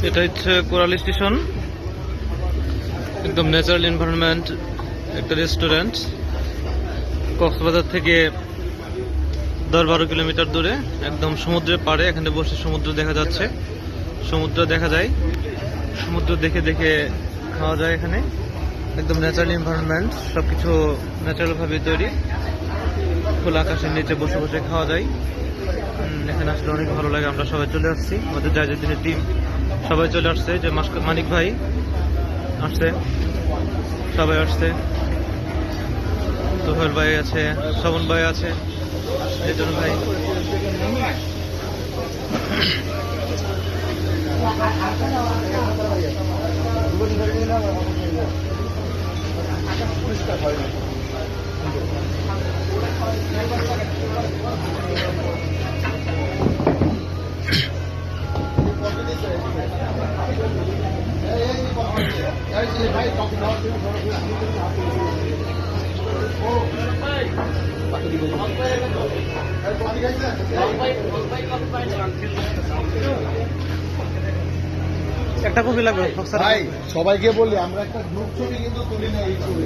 এটা হচ্ছে coral station, একদম ন্যাচারাল এনভায়রনমেন্ট একটা রেস্টুরেন্ট। কক্সবাজার থেকে 10-12 কিলোমিটার দূরে, একদম সমুদ্রের পাড়ে। এখানে বসে সমুদ্র দেখা যাচ্ছে, সমুদ্র দেখা যায়, সমুদ্র দেখে দেখে খাওয়া যায়। এখানে একদম ন্যাচারাল এনভায়রনমেন্ট, সবকিছু ন্যাচারাল ভাবে তৈরি। খোলা আকাশের নিচে বসে বসে খাওয়া যায়। এখানে আসলে অনেক ভালো লাগে। আমরা সবাই চলে আসছি, আমাদের জাহাজের দিনের টিম সবাই চলে আসছে। যে মানিক ভাই আসছে, সবাই আসছে, তোফায়েল ভাই আছে, শ্রবণ ভাই আছে, লিটন ভাই। একটা কপি লাগবে ভাই, সবাইকে বলি আমরা একটা গ্রুপ ছবি কিন্তু তুলি না। এই ছবি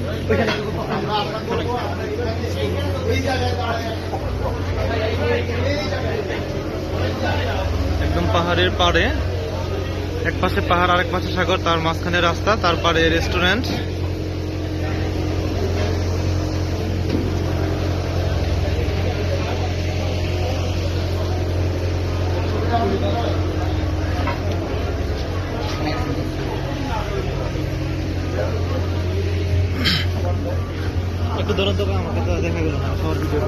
একদম পাহাড়ের পাড়ে, এক পাশে পাহাড় আরেক পাশে সাগর, তার মাঝখানে রাস্তা, তার পাড়ে রেস্টুরেন্ট। একটু দূরন্ত আমাকে তো দেখা গেল না, সবার ভিডিও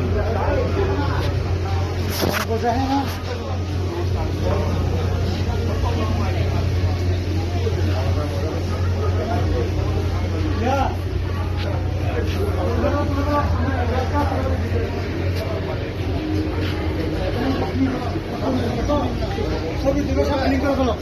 ছবি দিবে সব ক্লিক করে ফেলো।